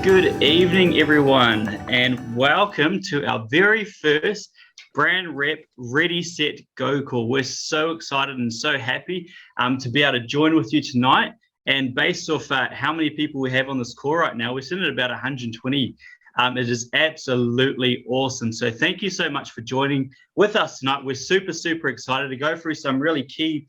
Good evening, everyone, and welcome to our very first Brand Rep Ready, Set, Go call. We're so excited and so happy to be able to join with you tonight. And based off how many people we have on this call right now, we're sitting at about 120. It is absolutely awesome. So thank you so much for joining with us tonight. We're super excited to go through some really key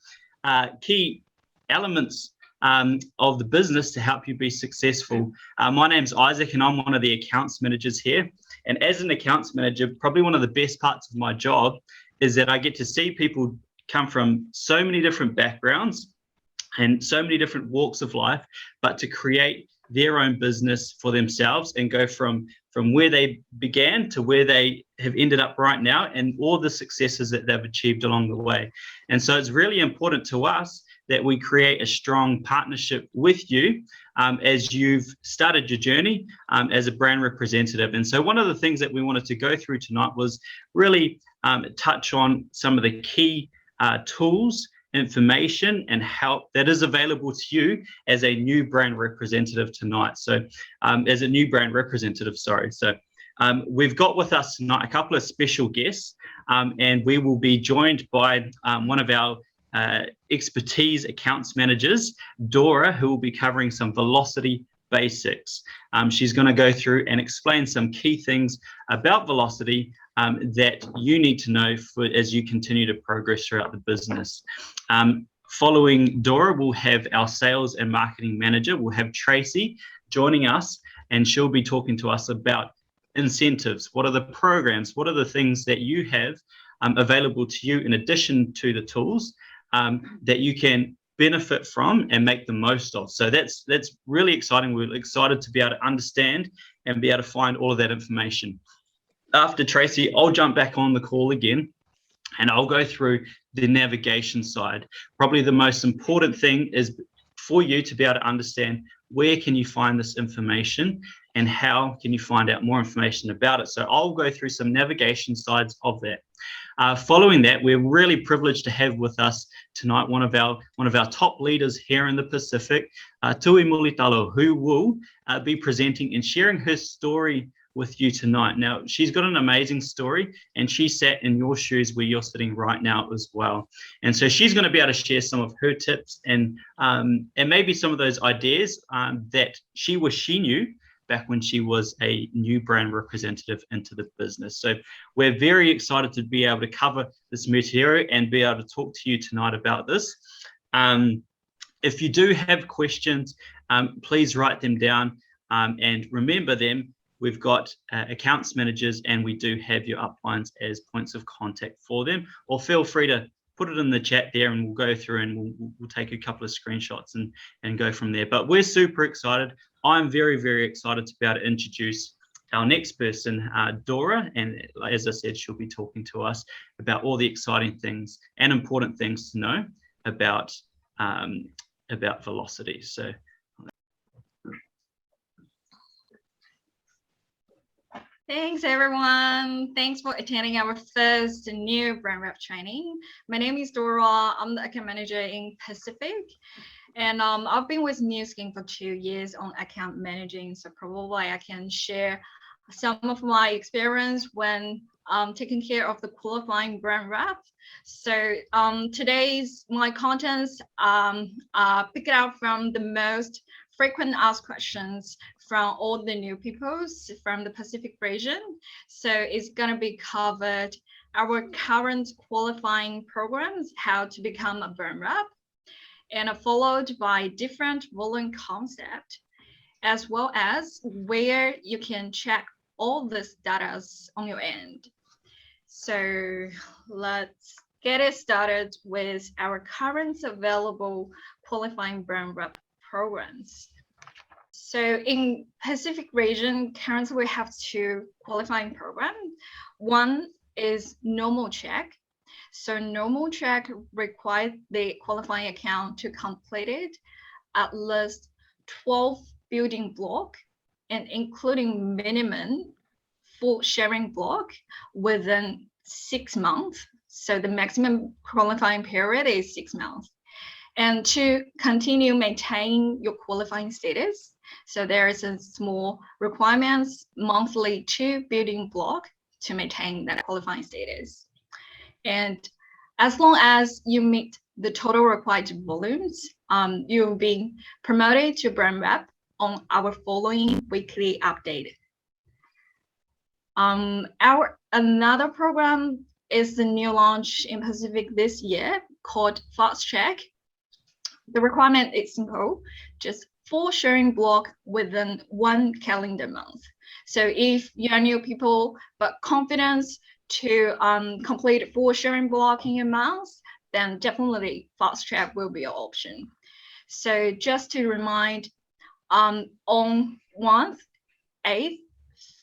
elements of the business to help you be successful. My name's Isaac and I'm one of the accounts managers here. And as an accounts manager, probably one of the best parts of my job is that I get to see people come from so many different backgrounds and so many different walks of life, but to create their own business for themselves and go from where they began to where they have ended up right now and all the successes that they've achieved along the way. And so it's really important to us that we create a strong partnership with you as you've started your journey as a brand representative. And so one of the things that we wanted to go through tonight was really touch on some of the key tools, information, and help that is available to you as a new brand representative tonight. So as a new brand representative, sorry. So we've got with us tonight a couple of special guests and we will be joined by one of our expertise accounts managers, Dora, who will be covering some velocity basics. She's going to go through and explain some key things about velocity that you need to know as you continue to progress throughout the business. Following Dora, we'll have our sales and marketing manager. We'll have Tracy joining us, and she'll be talking to us about incentives. What are the programs? What are the things that you have available to you in addition to the tools that you can benefit from and make the most of? So that's really exciting. We're excited to be able to understand and be able to find all of that information. After Tracy, I'll jump back on the call again and I'll go through the navigation side. Probably the most important thing is for you to be able to understand where can you find this information and how can you find out more information about it. So I'll go through some navigation sides of that. Following that, we're really privileged to have with us tonight one of our top leaders here in the Pacific, Tui Mulitalo, who will be presenting and sharing her story with you tonight. Now, she's got an amazing story and she sat in your shoes where you're sitting right now as well. And so she's going to be able to share some of her tips and maybe some of those ideas that she wished she knew back when she was a new brand representative into the business. So we're very excited to be able to cover this material and be able to talk to you tonight about this. If you do have questions, please write them down and remember them. We've got accounts managers and we do have your uplines as points of contact for them, or feel free to put it in the chat there and we'll go through and we'll take a couple of screenshots and go from there. But we're super excited. I'm very excited to be able to introduce our next person, Dora, and as I said, she'll be talking to us about all the exciting things and important things to know about velocity. So thanks, everyone. Thanks for attending our first new brand rep training. My name is Dora. I'm the account manager in Pacific. And I've been with Nu Skin for 2 years on account managing. So probably I can share some of my experience when taking care of the qualifying brand rep. So today's my contents are picked out from the most frequent asked questions from all the new people from the Pacific region. So it's going to be covered our current qualifying programs, how to become a brand rep, and followed by different volume concept, as well as where you can check all this data on your end. So let's get it started with our current available qualifying brand rep programs. So in Pacific region, currently we have 2 qualifying programs. One is normal check. So normal check requires the qualifying account to complete it at least 12 building block and including minimum full sharing block within 6 months. So the maximum qualifying period is 6 months. And to continue maintaining your qualifying status, so there is a small requirements monthly 2 building block to maintain that qualifying status. And as long as you meet the total required volumes, you'll be promoted to brand rep on our following weekly update. Our another program is the new launch in Pacific this year called Fast Track. The requirement is simple, just 4 sharing block within 1 calendar month. So if you're new people but confidence to complete 4 sharing block in a month, then definitely Fast Track will be your option. So just to remind, on 1st, 8th,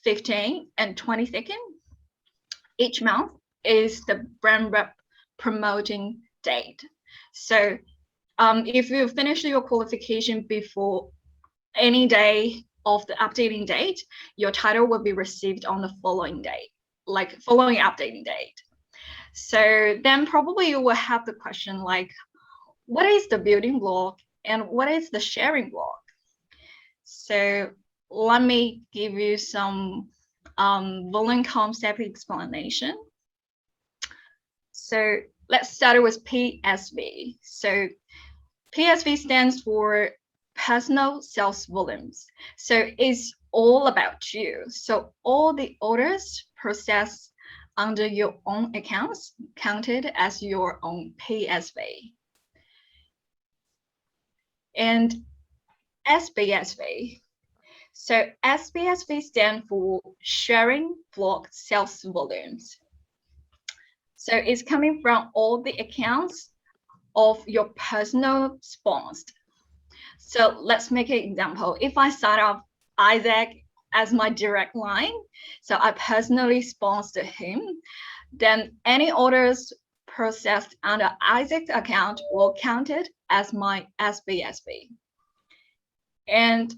15th, and 22nd, each month is the brand rep promoting date. So if you finish your qualification before any day of the updating date, your title will be received on the following date, like following updating date. So then probably you will have the question like, what is the building block and what is the sharing block? So let me give you some volume concept explanation. So let's start with PSV. So PSV stands for personal sales volumes. So it's all about you. So all the orders processed under your own accounts counted as your own PSV. And SBSV. So SBSV stands for sharing block sales volumes. So it's coming from all the accounts of your personal sponsored. So let's make an example. If I sign up Isaac as my direct line, so I personally sponsored him, then any orders processed under Isaac's account will count it as my SBSV. And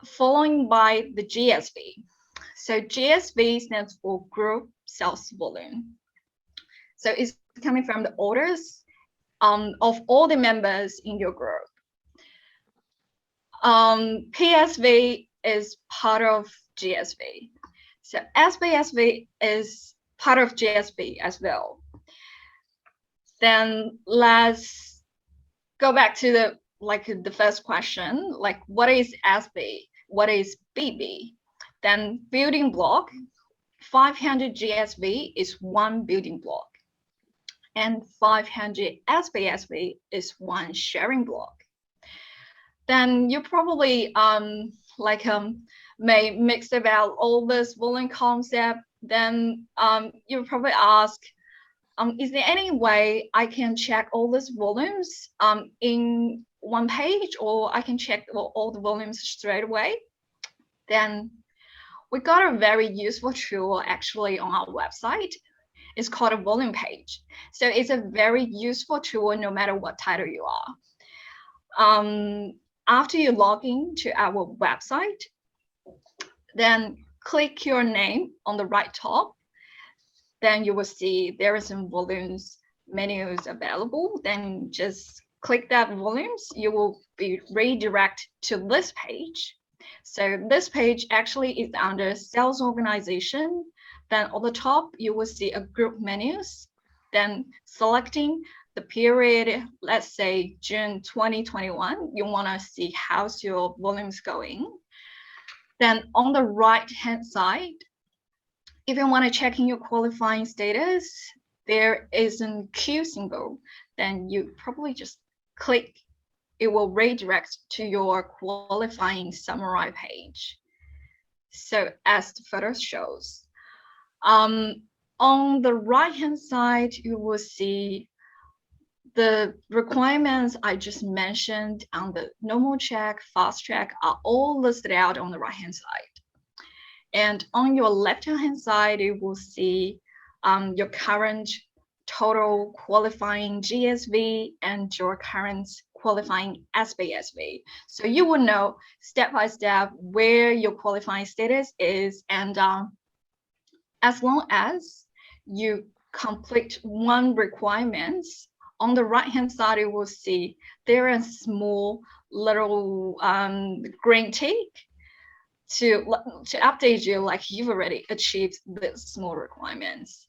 following by the GSV. So GSV stands for group sales volume. So it's coming from the orders of all the members in your group. PSV is part of GSV. So SBSV is part of GSV as well. Then let's go back to the first question, like what is SB? What is BB? Then building block, 500 GSV is 1 building block. And 500 SBSV is 1 sharing block. Then you probably may mix about all this volume concept. Then you probably ask, is there any way I can check all these volumes in one page, or I can check all the volumes straight away? Then we got a very useful tool actually on our website. It's called a volume page. So it's a very useful tool no matter what title you are. After you log in to our website, then click your name on the right top. Then you will see there are some volumes menus available. Then just click that volumes. You will be redirected to this page. So this page actually is under sales organization. Then on the top, you will see a group menus. Then selecting the period, let's say June 2021, you want to see how's your volumes going. Then on the right-hand side, if you want to check in your qualifying status, there is a Q symbol. Then you probably just click. It will redirect to your qualifying summary page. So as the photo shows, on the right-hand side, you will see the requirements I just mentioned on the normal check, fast track are all listed out on the right-hand side. And on your left-hand side, you will see your current total qualifying GSV and your current qualifying SBSV. So you will know step by step where your qualifying status is, and as long as you complete one requirement on the right-hand side, you will see there are small little green tick to update you like you've already achieved the small requirements.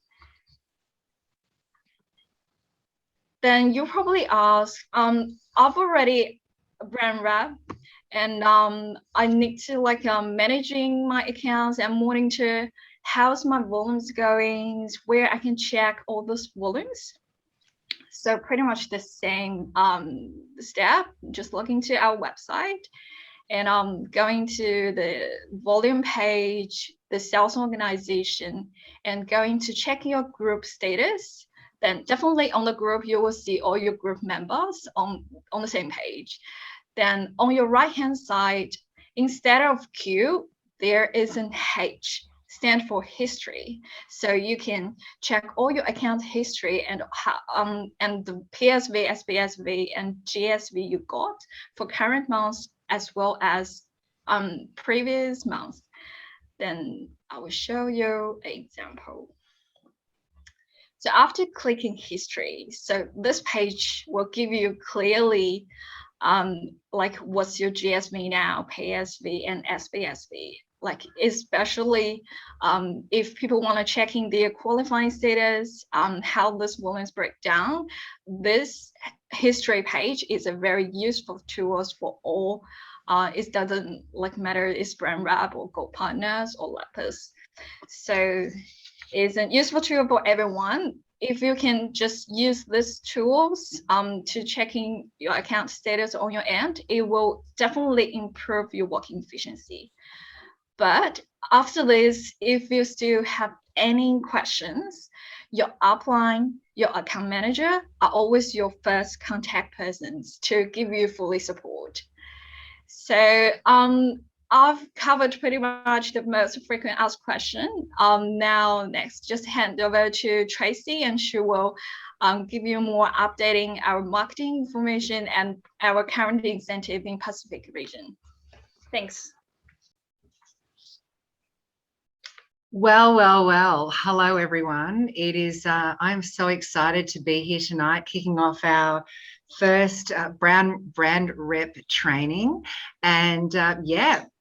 Then you probably ask, I've already brand rep and I need to like managing my accounts and monitor how's my volumes going, where I can check all those volumes. So pretty much the same step, just logging to our website and going to the volume page, the sales organization, and going to check your group status. Then definitely on the group, you will see all your group members on the same page. Then on your right-hand side, instead of Q, there is an H, stand for history. So you can check all your account history and the PSV, SPSV, and GSV you got for current months as well as previous months. Then I will show you an example. So after clicking history, so this page will give you clearly like what's your GSV now, PSV and SPSV. Like especially if people want to check in their qualifying status, how this volumes break down, this history page is a very useful tool for all. It doesn't like matter it's brand rep or gold partners or lepers. So it's a useful tool for everyone. If you can just use these tools to checking your account status on your end, it will definitely improve your working efficiency. But after this, if you still have any questions, your upline, your account manager are always your first contact persons to give you fully support. So I've covered pretty much the most frequent asked question. Now next, just hand over to Tracy and she will give you more updating our marketing information and our current incentive in Pacific region. Thanks. Well. Hello, everyone. It is, I'm so excited to be here tonight, kicking off our first brand rep training. And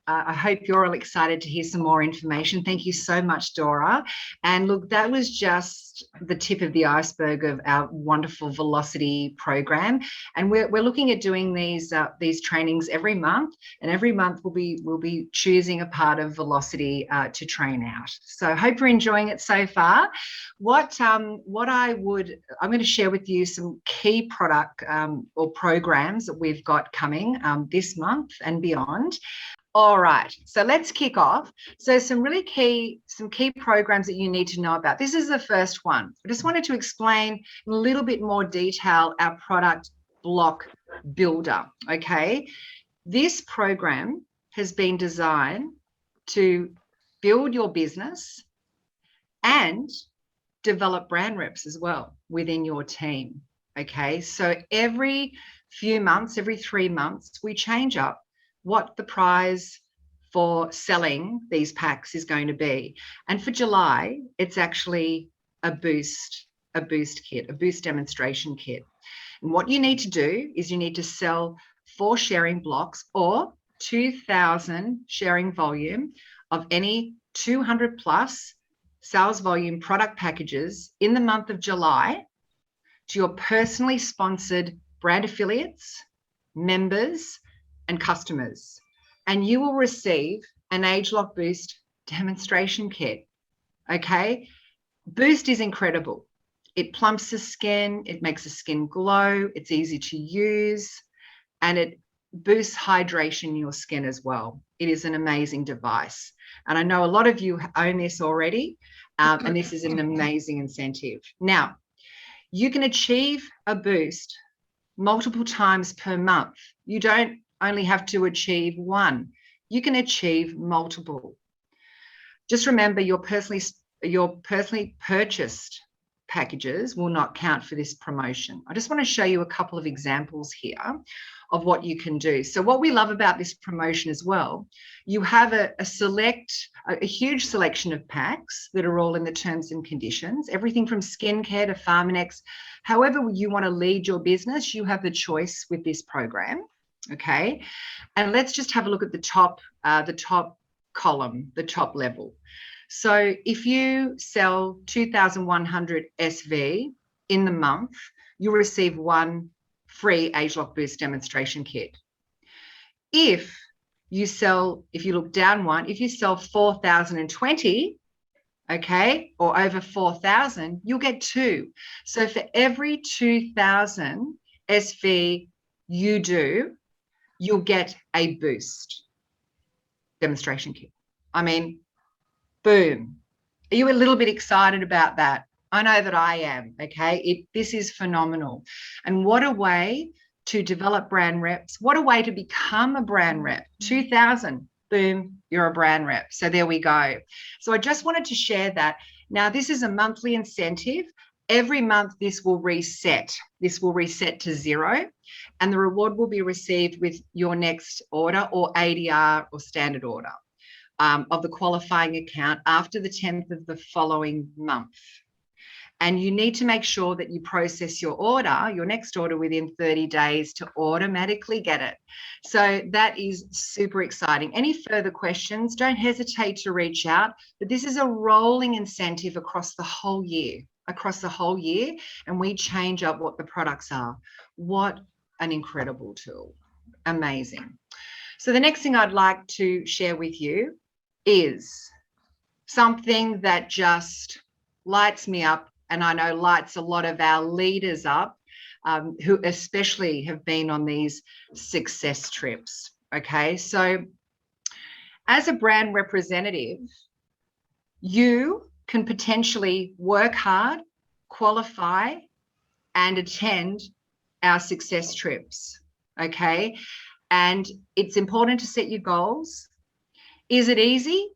I hope you're all excited to hear some more information. Thank you so much, Dora. And look, that was just the tip of the iceberg of our wonderful Velocity program. And we're looking at doing these trainings every month. And every month we'll be choosing a part of Velocity to train out. So hope you're enjoying it so far. I'm going to share with you some key product or programs that we've got coming this month and beyond. All right, so let's kick off. So some key programs that you need to know about. This is the first one. I just wanted to explain in a little bit more detail our product block builder, okay? This program has been designed to build your business and develop brand reps as well within your team, okay? So every few months, every 3 months, we change up what the prize for selling these packs is going to be. And for July, it's actually a boost kit, a boost demonstration kit. And what you need to do is you need to sell 4 sharing blocks or 2,000 sharing volume of any 200 plus sales volume product packages in the month of July to your personally sponsored brand affiliates, members, and customers, and you will receive an ageLOC Boost demonstration kit. Okay, Boost is incredible. It plumps the skin, it makes the skin glow, it's easy to use, and it boosts hydration in your skin as well. It is an amazing device, and I know a lot of you own this already, and this is an amazing incentive. Now, you can achieve a boost multiple times per month. You don't only have to achieve one, you can achieve multiple. Just remember your personally purchased packages will not count for this promotion. I just want to show you a couple of examples here of what you can do. So what we love about this promotion as well, you have a huge selection of packs that are all in the terms and conditions, everything from skincare to Pharmanex. However you want to lead your business, you have the choice with this program. Okay. And let's just have a look at the top column, the top level. So if you sell 2,100 SV in the month, you'll receive one free Age Lock Boost demonstration kit. If you look down one, if you sell 4,020, okay, or over 4,000, you'll get two. So for every 2,000 SV you do, you'll get a boost demonstration kit. I mean, boom. Are you a little bit excited about that? I know that I am, okay? This is phenomenal. And what a way to develop brand reps. What a way to become a brand rep. 2,000, boom, you're a brand rep. So there we go. So I just wanted to share that. Now, this is a monthly incentive. Every month, this will reset. This will reset to 0. And the reward will be received with your next order or ADR or standard order of the qualifying account after the 10th of the following month. And you need to make sure that you process your order, your next order, within 30 days to automatically get it. So that is super exciting. Any further questions, don't hesitate to reach out. But this is a rolling incentive across the whole year, and we change up what the products are. What an incredible tool. Amazing. So the next thing I'd like to share with you is something that just lights me up, and I know lights a lot of our leaders up, who especially have been on these success trips. Okay, so as a brand representative, you can potentially work hard, qualify, and attend our success trips. Okay, and it's important to set your goals. Is it easy?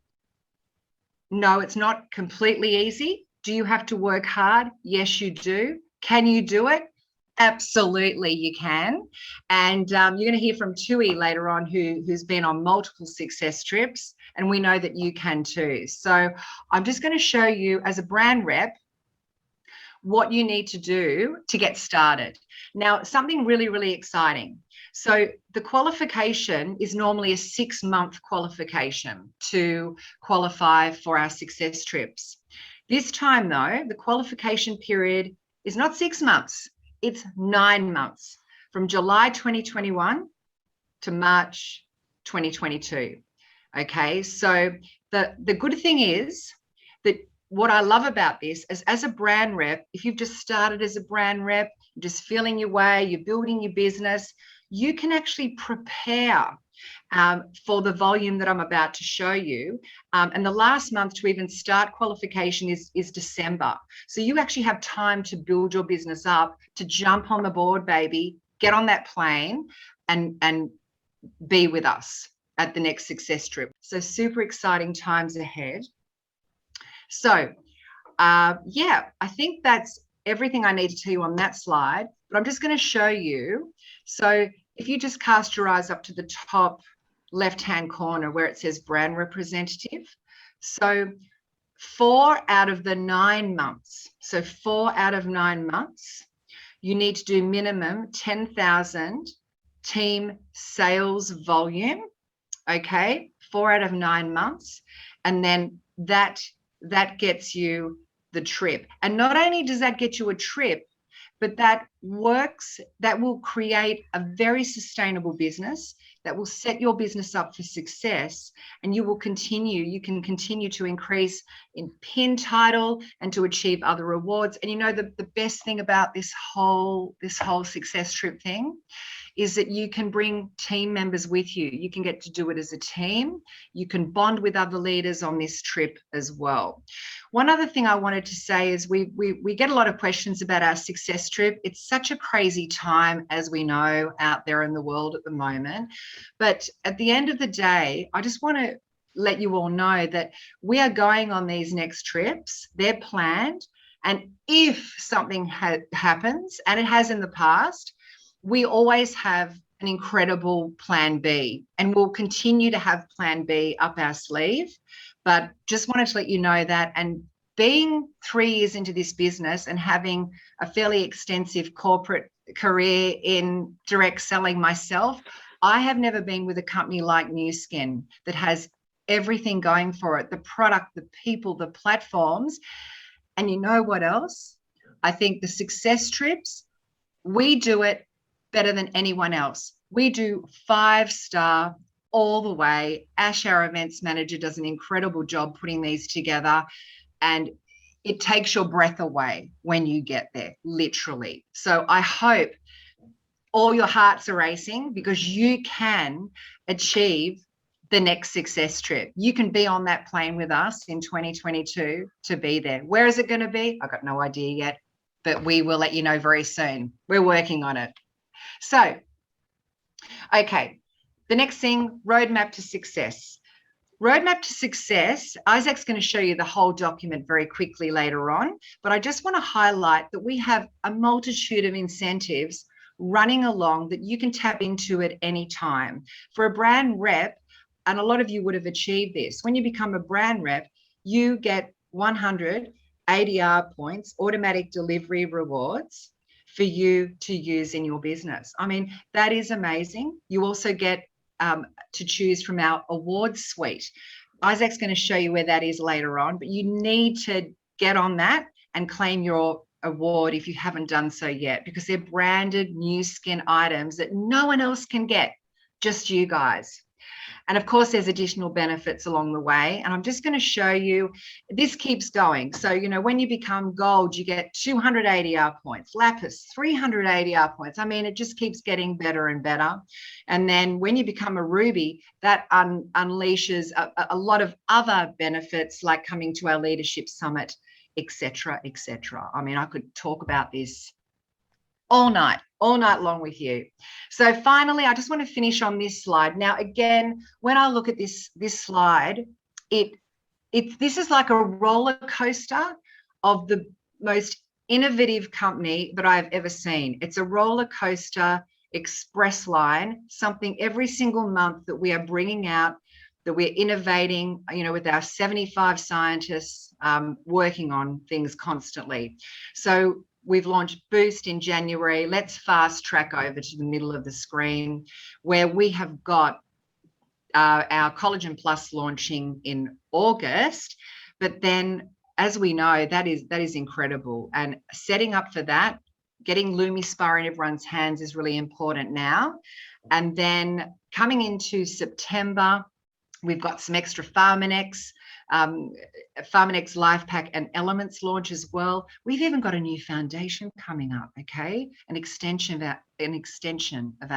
No, it's not completely easy. Do you have to work hard? Yes, you do. Can you do it? Absolutely, you can. And you're going to hear from Tui later on, who's been on multiple success trips, and we know that you can too. So I'm just going to show you, as a brand rep, what you need to do to get started. Now, something really, really exciting. So the qualification is normally a 6-month qualification to qualify for our success trips. This time, though, the qualification period is not 6 months, it's 9 months, from July 2021 to March 2022. Okay, so the good thing is that what I love about this is, as a brand rep, if you've just started as a brand rep, you're just feeling your way, you're building your business, you can actually prepare for the volume that I'm about to show you. And the last month to even start qualification is December. So you actually have time to build your business up, to jump on the board, baby, get on that plane and be with us at the next success trip. So super exciting times ahead. So yeah, I think that's everything I need to tell you on that slide, but I'm just going to show you. So if you just cast your eyes up to the top left-hand corner where it says brand representative. So 4 out of the 9 months, so 4 out of 9 months, you need to do minimum 10,000 team sales volume. Okay, 4 out of 9 months. And then that gets you the trip. And not only does that get you a trip, but that will create a very sustainable business that will set your business up for success, and you can continue to increase in pin title and to achieve other rewards. And you know, the best thing about this whole success trip thing is that you can bring team members with you. You can get to do it as a team. You can bond with other leaders on this trip as well. One other thing I wanted to say is we get a lot of questions about our success trip. It's such a crazy time, as we know, out there in the world at the moment. But at the end of the day, I just want to let you all know that we are going on these next trips. They're planned. And if something happens, and it has in the past, we always have an incredible plan B, and we'll continue to have plan B up our sleeve. But just wanted to let you know that. And being 3 years into this business and having a fairly extensive corporate career in direct selling myself, I have never been with a company like Nu Skin that has everything going for it, the product, the people, the platforms. And you know what else? I think the success trips, we do it better than anyone else. We do 5-star all the way. Ash, our events manager, does an incredible job putting these together, and it takes your breath away when you get there, literally. So I hope all your hearts are racing, because you can achieve the next success trip. You can be on that plane with us in 2022 to be there. Where is it going to be? I've got no idea yet, but we will let you know very soon. We're working on it. So, okay, the next thing, roadmap to success. Roadmap to success, Isaac's going to show you the whole document very quickly later on, but I just want to highlight that we have a multitude of incentives running along that you can tap into at any time. For a brand rep, and a lot of you would have achieved this, when you become a brand rep, you get 100 ADR points, automatic delivery rewards, for you to use in your business. I mean, that is amazing. You also get to choose from our awards suite. Isaac's going to show you where that is later on, but you need to get on that and claim your award if you haven't done so yet, because they're branded Nu Skin items that no one else can get, just you guys. And of course, there's additional benefits along the way. And I'm just going to show you, this keeps going. So, you know, when you become gold, you get 200 ADR points, lapis, 300 ADR points. I mean, it just keeps getting better and better. And then when you become a ruby, that unleashes a lot of other benefits, like coming to our leadership summit, etc., etc. I mean, I could talk about this all night long with you. So finally, I just want to finish on this slide. Now, again, when I look at this slide, this is like a roller coaster of the most innovative company that I've ever seen. It's a roller coaster express line, something every single month that we are bringing out, that we're innovating, you know, with our 75 scientists working on things constantly. So we've launched Boost in January. Let's fast track over to the middle of the screen, where we have got our Collagen Plus launching in August. But then, as we know, that is incredible. And setting up for that, getting LumiSpa in everyone's hands is really important now. And then coming into September, we've got some extra Pharmanex Life Pack and Elements launch as well. We've even got a new foundation coming up, okay? An extension of our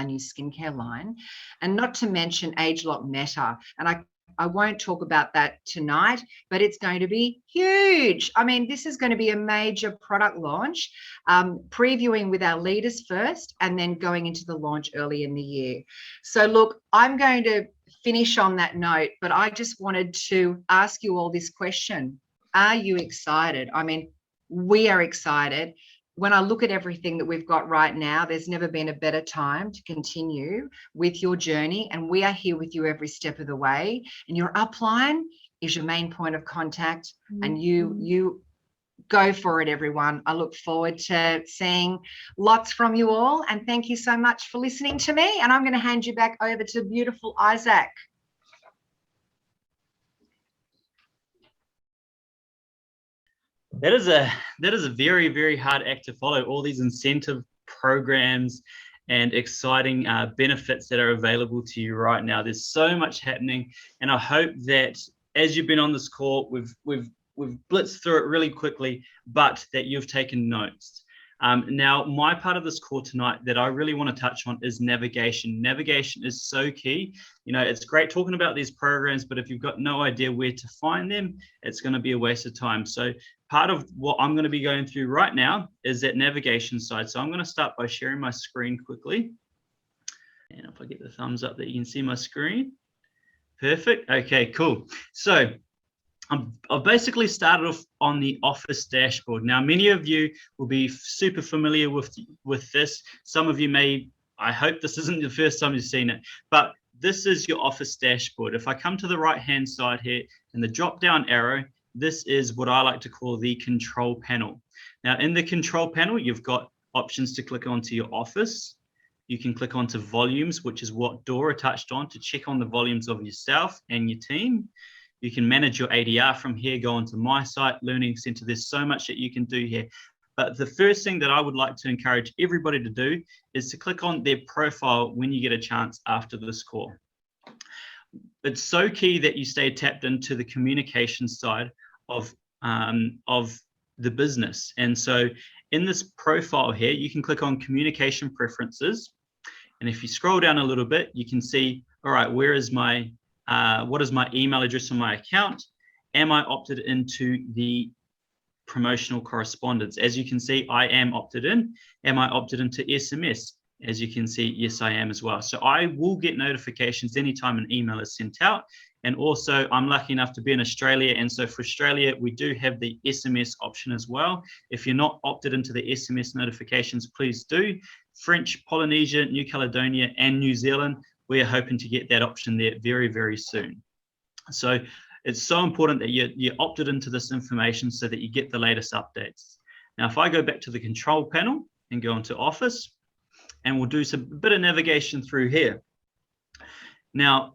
new skincare line, and not to mention Age Lock Meta. And I won't talk about that tonight, but it's going to be huge. I mean, this is going to be a major product launch, previewing with our leaders first and then going into the launch early in the year. So look, I'm going to finish on that note, but I just wanted to ask you all this question. Are you excited? I mean, we are excited. When I look at everything that we've got right now, there's never been a better time to continue with your journey. And we are here with you every step of the way. And your upline is your main point of contact. And you go for it, everyone. I look forward to seeing lots from you all. And thank you so much for listening to me. And I'm going to hand you back over to beautiful Isaac. That is a very, very hard act to follow. All these incentive programs and exciting benefits that are available to you right now. There's so much happening, and I hope that as you've been on this call, we've blitzed through it really quickly, but that you've taken notes. Now, my part of this call tonight that I really want to touch on is navigation. Navigation is so key. You know, it's great talking about these programs, but if you've got no idea where to find them, it's going to be a waste of time. So part of what I'm going to be going through right now is that navigation side. So I'm going to start by sharing my screen quickly. And if I get the thumbs up that you can see my screen. Perfect. Okay, cool. So I've basically started off on the office dashboard. Now, many of you will be super familiar with this. Some of you may, I hope this isn't the first time you've seen it, but this is your office dashboard. If I come to the right-hand side here and the drop-down arrow, this is what I like to call the control panel. Now, in the control panel, you've got options to click onto your office. You can click onto volumes, which is what Dora touched on, to check on the volumes of yourself and your team. You can manage your ADR from here, go onto My Site, Learning Center. There's so much that you can do here. But the first thing that I would like to encourage everybody to do is to click on their profile when you get a chance after this call. It's so key that you stay tapped into the communication side of the business. And so in this profile here, you can click on communication preferences. And if you scroll down a little bit, you can see, all right, where is my what is my email address on my account? Am I opted into the promotional correspondence? As you can see, I am opted in. Am I opted into SMS? As you can see, yes, I am as well. So I will get notifications anytime an email is sent out. And also, I'm lucky enough to be in Australia. And so for Australia, we do have the SMS option as well. If you're not opted into the SMS notifications, please do. French, Polynesia, New Caledonia, and New Zealand, we are hoping to get that option there very, very soon. So it's so important that you're opted into this information so that you get the latest updates. Now, if I go back to the control panel and go into Office, and we'll do some bit of navigation through here. Now,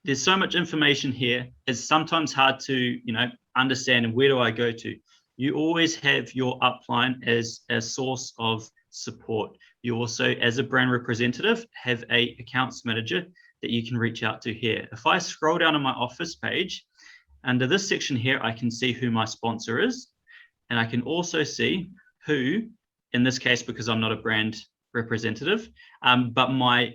there's so much information here. It's sometimes hard to, understand, and where do I go to? You always have your upline as a source of support. You also, as a brand representative, have a accounts manager that you can reach out to here. If I scroll down on my Office page, under this section here, I can see who my sponsor is. And I can also see who, in this case, because I'm not a brand representative, but my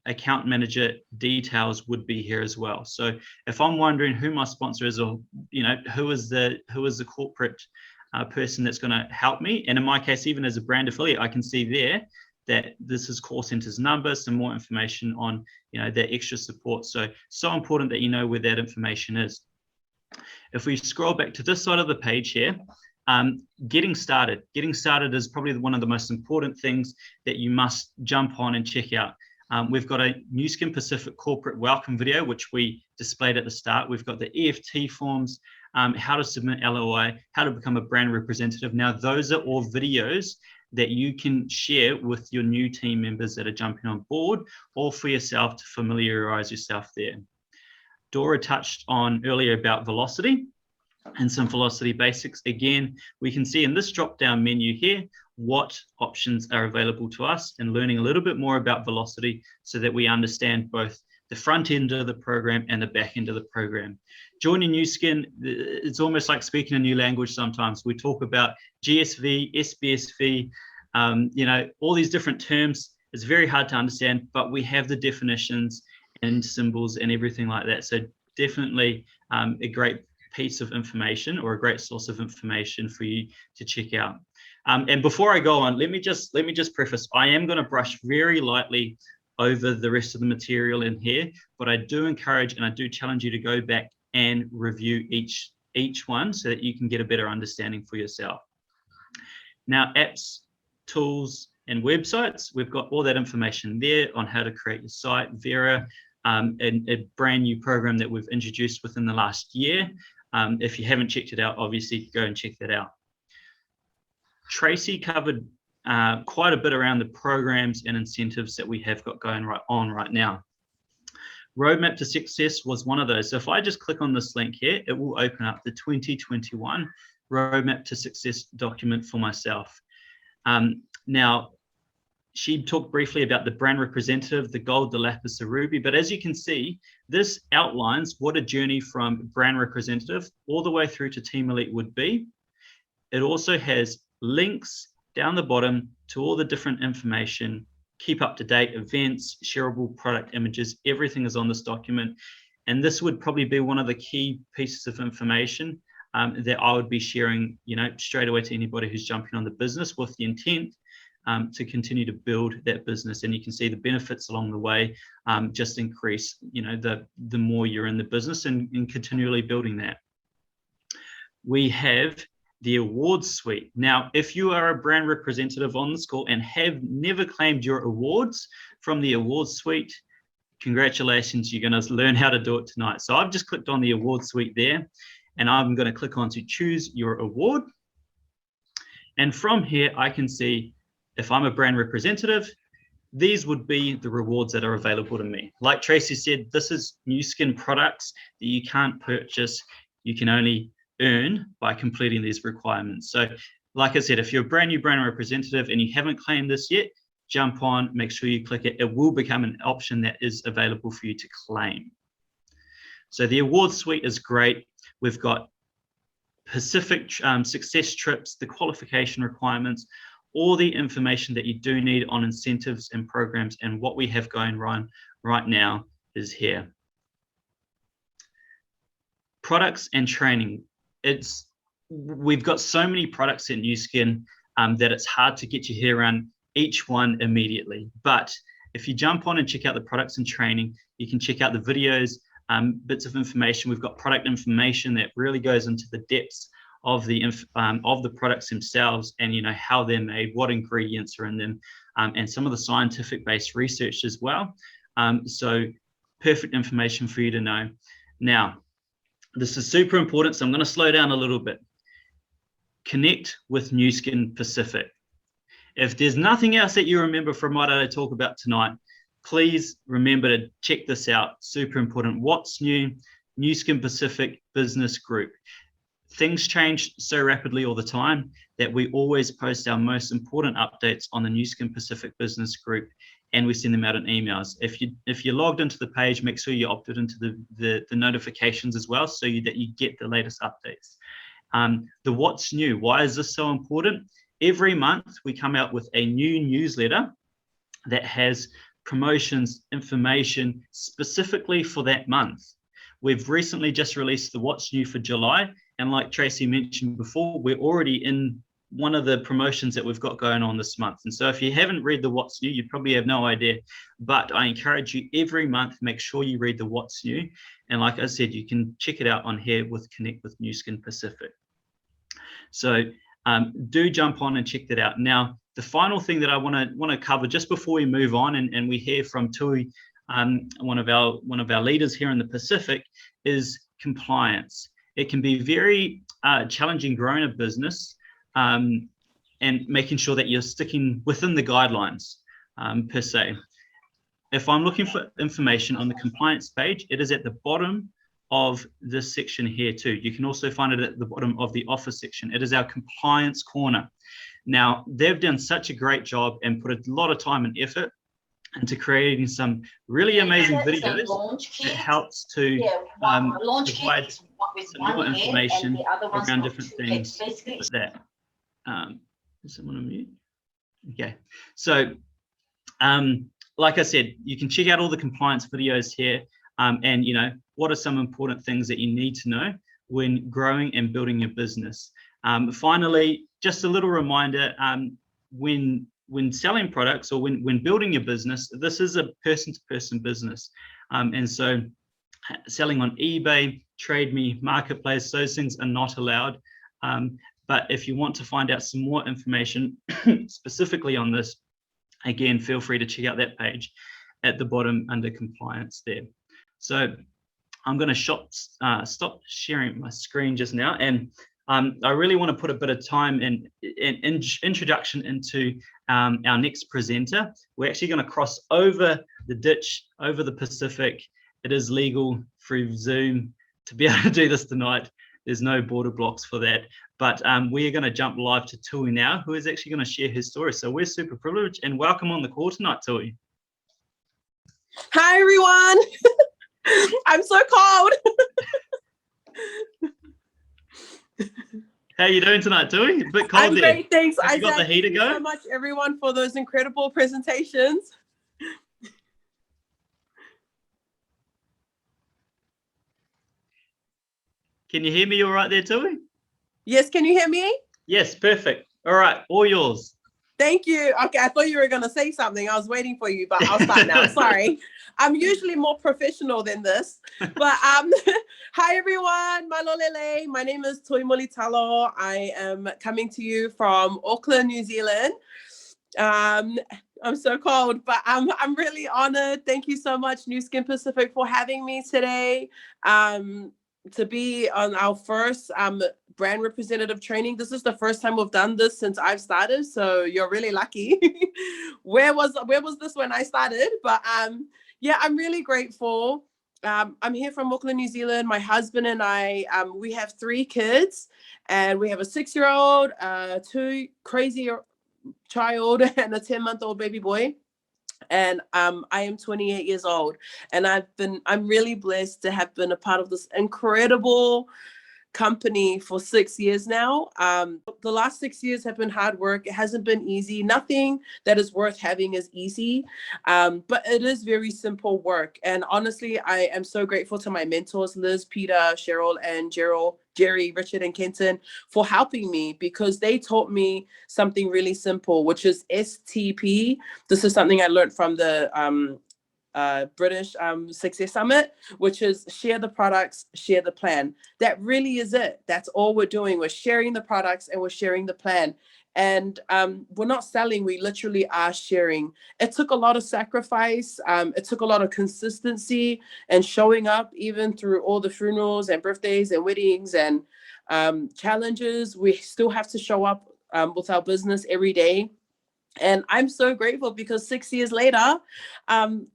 account manager details would be here as well. So if I'm wondering who my sponsor is, or who is the corporate person that's going to help me, and in my case, even as a brand affiliate, I can see there that this is call center's number, some more information on their extra support. So important that you know where that information is. If we scroll back to this side of the page here, getting started is probably one of the most important things that you must jump on and check out. We've got a New Skin Pacific corporate welcome video, which we displayed at the start. We've got the EFT forms, how to submit LOI, how to become a brand representative. Now, those are all videos that you can share with your new team members that are jumping on board, or for yourself to familiarize yourself there. Dora touched on earlier about velocity and some velocity basics. Again, we can see in this drop-down menu here what options are available to us, and learning a little bit more about velocity so that we understand both the front end of the program and the back end of the program. Joining New Skin, it's almost like speaking a new language sometimes. We talk about GSV, SBSV, all these different terms. It's very hard to understand, but we have the definitions and symbols and everything like that. So definitely a great piece of information, or a great source of information for you to check out. And before I go on, let me just preface, I am going to brush very lightly over the rest of the material in here, but I do encourage and I do challenge you to go back and review each one so that you can get a better understanding for yourself. Now, apps, tools, and websites, we've got all that information there on how to create your site. Vera, a brand new program that we've introduced within the last year. If you haven't checked it out, obviously go and check that out. Tracy covered quite a bit around the programs and incentives that we have got going right now. Roadmap to Success was one of those. So if I just click on this link here, it will open up the 2021 Roadmap to Success document for myself. Now, she talked briefly about the brand representative, the gold, the lapis, the ruby, but as you can see, this outlines what a journey from brand representative all the way through to Team Elite would be. It also has links down the bottom to all the different information, keep up to date events, shareable product images, everything is on this document. And this would probably be one of the key pieces of information that I would be sharing, straight away to anybody who's jumping on the business, with the intent to continue to build that business. And you can see the benefits along the way just increase, the more you're in the business and continually building that. We have the awards suite. Now, if you are a brand representative on the school and have never claimed your awards from the awards suite, congratulations, you're going to learn how to do it tonight. So I've just clicked on the awards suite there, and I'm going to click on to choose your award. And from here, I can see if I'm a brand representative, these would be the rewards that are available to me. Like Tracy said, this is Nu Skin products that you can't purchase. You can only earn by completing these requirements. So like I said, if you're a brand new brand representative and you haven't claimed this yet, jump on, make sure you click it. It will become an option that is available for you to claim. So the awards suite is great. We've got Pacific success trips, the qualification requirements, all the information that you do need on incentives and programs, and what we have going right now is here. Products and training. We've got so many products in Nu Skin that it's hard to get your head around each one immediately. But if you jump on and check out the products and training, you can check out the videos, bits of information. We've got product information that really goes into the depths of the products themselves, and how they're made, what ingredients are in them, and some of the scientific based research as well. So perfect information for you to know. Now, this is super important, so I'm going to slow down a little bit. Connect with Nu Skin Pacific. If there's nothing else that you remember from what I talk about tonight, please remember to check this out. Super important. What's new? Nu Skin Pacific Business Group. Things change so rapidly all the time that we always post our most important updates on the Nu Skin Pacific Business Group, and we send them out in emails. If you're logged into the page, make sure you opted into the notifications as well, so that you get the latest updates. The what's new. Why is this so important? Every month we come out with a new newsletter that has promotions, information specifically for that month. We've recently just released the what's new for July, and like Tracy mentioned before, we're already in one of the promotions that we've got going on this month. And so if you haven't read the what's new, you probably have no idea, but I encourage you every month, make sure you read the what's new. And like I said, you can check it out on here with Connect with Nu Skin Pacific. So do jump on and check that out. Now, the final thing that I want to cover just before we move on, and we hear from Tui, one of our leaders here in the Pacific, is compliance. It can be very challenging growing a business and making sure that you're sticking within the guidelines per se. If I'm looking for information on the compliance page, it is at the bottom of this section here too. You can also find it at the bottom of the offer section. It is our compliance corner. Now, they've done such a great job and put a lot of time and effort into creating some really amazing videos that helps to provide some more information around different things like that. Is someone on mute? Okay, so like I said, you can check out all the compliance videos here, and what are some important things that you need to know when growing and building your business. Finally, just a little reminder, when selling products or when building your business, this is a person-to-person business. And so selling on eBay, TradeMe, Marketplace, those things are not allowed. But if you want to find out some more information specifically on this, again, feel free to check out that page at the bottom under compliance there. So I'm going to stop sharing my screen just now, and I really want to put a bit of time and introduction into our next presenter. We're actually going to cross over the ditch, over the Pacific. It is legal through Zoom to be able to do this tonight. There's no border blocks for that. But we are going to jump live to Tui now, who is actually going to share his story. So we're super privileged, and welcome on the call tonight, Tui. Hi, everyone. I'm so cold. How are you doing tonight, Tui? A bit cold I'm there. great, thanks, Have Isaac. you got the heater going? Thank you so much, everyone, for those incredible presentations. Can you hear me all right there, Tui? Yes, can you hear me? Yes, perfect. All right, all yours. Thank you. Okay, I thought you were going to say something. I was waiting for you, but I'll start now. Sorry. I'm usually more professional than this. But hi, everyone. Malolele. My name is Mulitalo. I am coming to you from Auckland, New Zealand. I'm so cold, but I'm really honored. Thank you so much, New Skin Pacific, for having me today. To be on our first brand representative training. This is the first time we've done this since I've started, so you're really lucky. Where was this when I started? But yeah, I'm really grateful. I'm here from Auckland, New Zealand. My husband and I, we have 3 kids, and we have a 6-year-old, 2 crazy child, and a 10-month-old baby boy. And I am 28 years old, and I'm really blessed to have been a part of this incredible company for 6 years now. The last 6 years have been hard work. It hasn't been easy. Nothing that is worth having is easy, but it is very simple work. And honestly, I am so grateful to my mentors, Liz, Peter, Cheryl, and Jerry, Richard, and Kenton, for helping me, because they taught me something really simple, which is STP. This is something I learned from the British Success Summit, which is share the products, share the plan. That really is it. That's all we're doing. We're sharing the products and we're sharing the plan. And we're not selling, we literally are sharing. It took a lot of sacrifice. It took a lot of consistency and showing up even through all the funerals and birthdays and weddings and challenges. We still have to show up with our business every day. And I'm so grateful, because 6 years later,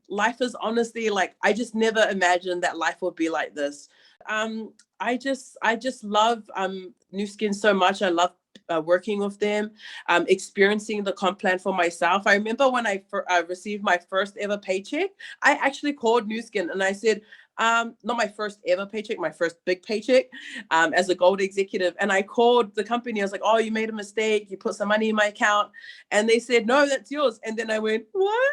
life is honestly like, I just never imagined that life would be like this. I just love New Skin so much. I love working with them, experiencing the comp plan for myself. I remember when I received my first ever paycheck, I actually called New Skin and I said, not my first ever paycheck, my first big paycheck as a gold executive. And I called the company. I was like, oh, you made a mistake. You put some money in my account. And they said, no, that's yours. And then I went, what?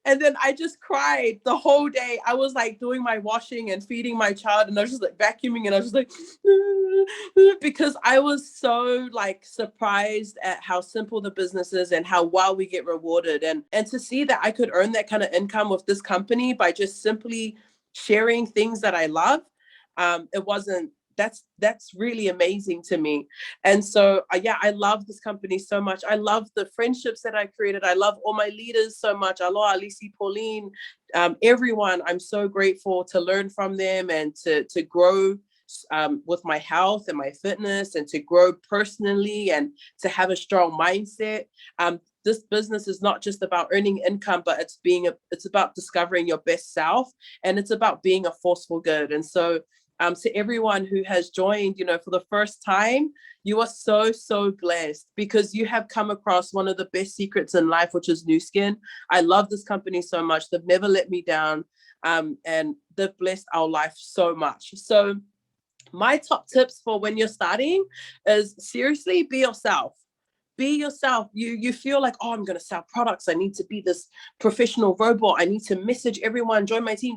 And then I just cried the whole day. I was like doing my washing and feeding my child. And I was just like vacuuming. And I was just like, because I was so like surprised at how simple the business is and how well we get rewarded. And to see that I could earn that kind of income with this company by just simply sharing things that I love, that's really amazing to me. And so yeah, I love this company so much. I love the friendships that I created. I love all my leaders so much. Aloha, Lisi, Pauline, everyone. I'm so grateful to learn from them and to grow with my health and my fitness, and to grow personally and to have a strong mindset. This business is not just about earning income, but it's about discovering your best self, and it's about being a forceful good. And so to everyone who has joined, for the first time, you are so, so blessed, because you have come across one of the best secrets in life, which is New Skin. I love this company so much. They've never let me down, and they've blessed our life so much. So my top tips for when you're starting is, seriously, be yourself. Be yourself. You feel like, oh, I'm going to sell products. I need to be this professional robot. I need to message everyone, join my team.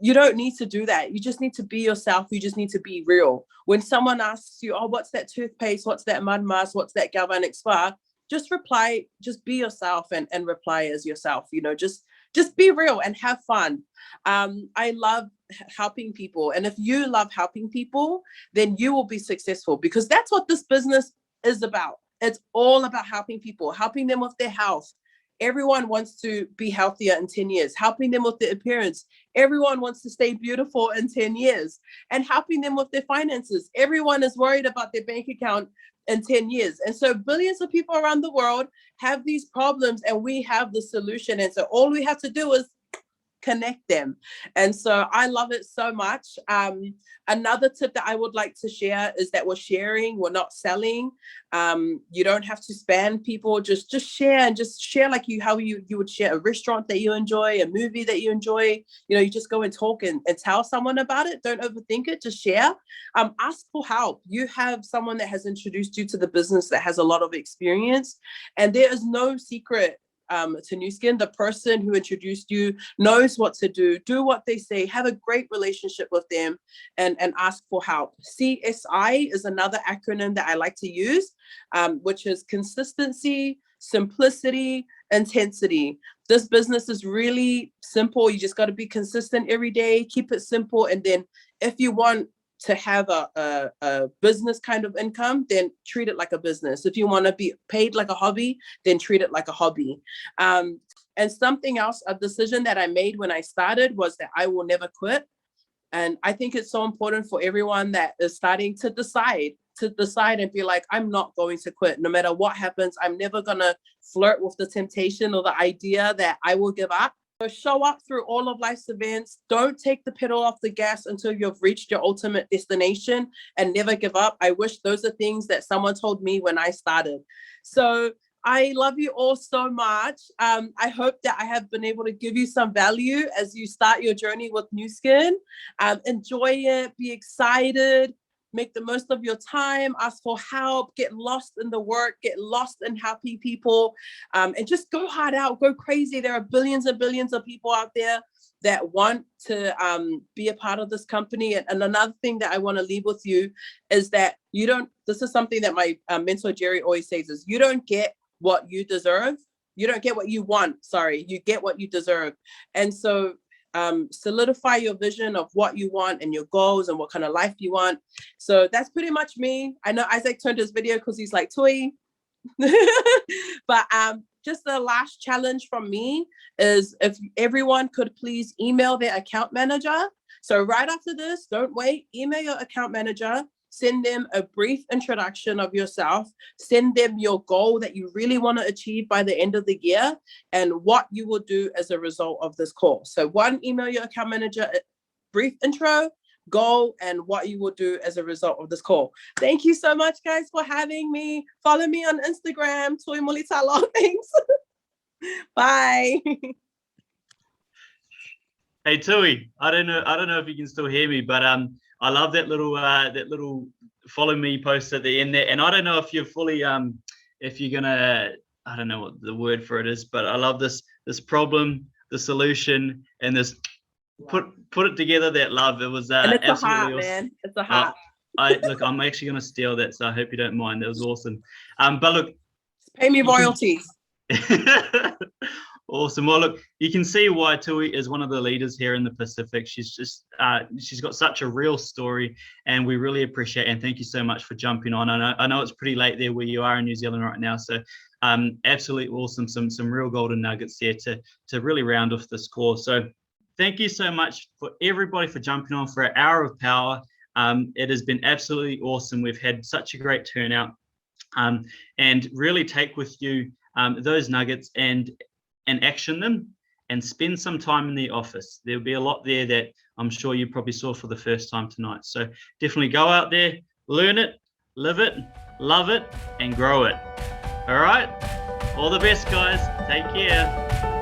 You don't need to do that. You just need to be yourself. You just need to be real. When someone asks you, oh, what's that toothpaste? What's that mud mask? What's that galvanic spa? Just reply, just be yourself and reply as yourself. Just be real and have fun. I love helping people. And if you love helping people, then you will be successful, because that's what this business is about. It's all about helping people, helping them with their health. Everyone wants to be healthier in 10 years, helping them with their appearance. Everyone wants to stay beautiful in 10 years, and helping them with their finances. Everyone is worried about their bank account in 10 years. And so billions of people around the world have these problems, and we have the solution. And so all we have to do is connect them. And so I love it so much. Another tip that I would like to share is that we're sharing, we're not selling. You don't have to spam people, just share, and just share like how you would share a restaurant that you enjoy, a movie that you enjoy. You just go and talk and tell someone about it. Don't overthink it, just share. Ask for help. You have someone that has introduced you to the business that has a lot of experience, and there is no secret to New Skin. The person who introduced you knows what to do. Do what they say. Have a great relationship with them, and ask for help. CSI is another acronym that I like to use, which is consistency, simplicity, intensity. This business is really simple. You just got to be consistent every day, keep it simple. And then if you want to have a business kind of income, then treat it like a business. If you want to be paid like a hobby, then treat it like a hobby. And something else, a decision that I made when I started was that I will never quit. And I think it's so important for everyone that is starting to decide and be like, I'm not going to quit. No matter what happens, I'm never going to flirt with the temptation or the idea that I will give up. So show up through all of life's events. Don't take the pedal off the gas until you've reached your ultimate destination, and never give up. I wish those are things that someone told me when I started. So I love you all so much. I hope that I have been able to give you some value as you start your journey with Nu Skin. Enjoy it, be excited, make the most of your time, ask for help, get lost in the work, get lost in happy people, and just go hard out, go crazy. There are billions and billions of people out there that want to be a part of this company. And another thing that I want to leave with you is that this is something that my mentor Jerry always says, is you don't get what you deserve. You don't get what you want. Sorry, you get what you deserve. And so solidify your vision of what you want and your goals and what kind of life you want. So that's pretty much me. I know Isaac turned his video because he's like, Toy. But just the last challenge from me is if everyone could please email their account manager. So right after this, don't wait, email your account manager. Send them a brief introduction of yourself. Send them your goal that you really want to achieve by the end of the year and what you will do as a result of this call. So one, email your account manager, a brief intro, goal, and what you will do as a result of this call. Thank you so much, guys, for having me. Follow me on Instagram, Toy Mulitalo. Thanks. Bye. Hey Tui, I don't know if you can still hear me, but I love that little follow me post at the end there. And I don't know if you're fully if you're gonna, I don't know what the word for it is, but I love this problem, the solution, and this put it together, that love. It was and it's absolutely a heart, awesome. man. It's a heart. Look, I'm actually gonna steal that, so I hope you don't mind. That was awesome. But look, pay me royalties. Awesome. Well, look, you can see why Tui is one of the leaders here in the Pacific. She's just she's got such a real story, and we really appreciate it. And thank you so much for jumping on. I know it's pretty late there where you are in New Zealand right now, so absolutely awesome. Some real golden nuggets there to really round off this call. So thank you so much for everybody for jumping on for an hour of power. It has been absolutely awesome. We've had such a great turnout, and really take with you those nuggets and action them, and spend some time in the office. There'll be a lot there that I'm sure you probably saw for the first time tonight. So definitely go out there, learn it, live it, love it, and grow it. All right? All the best, guys. Take care.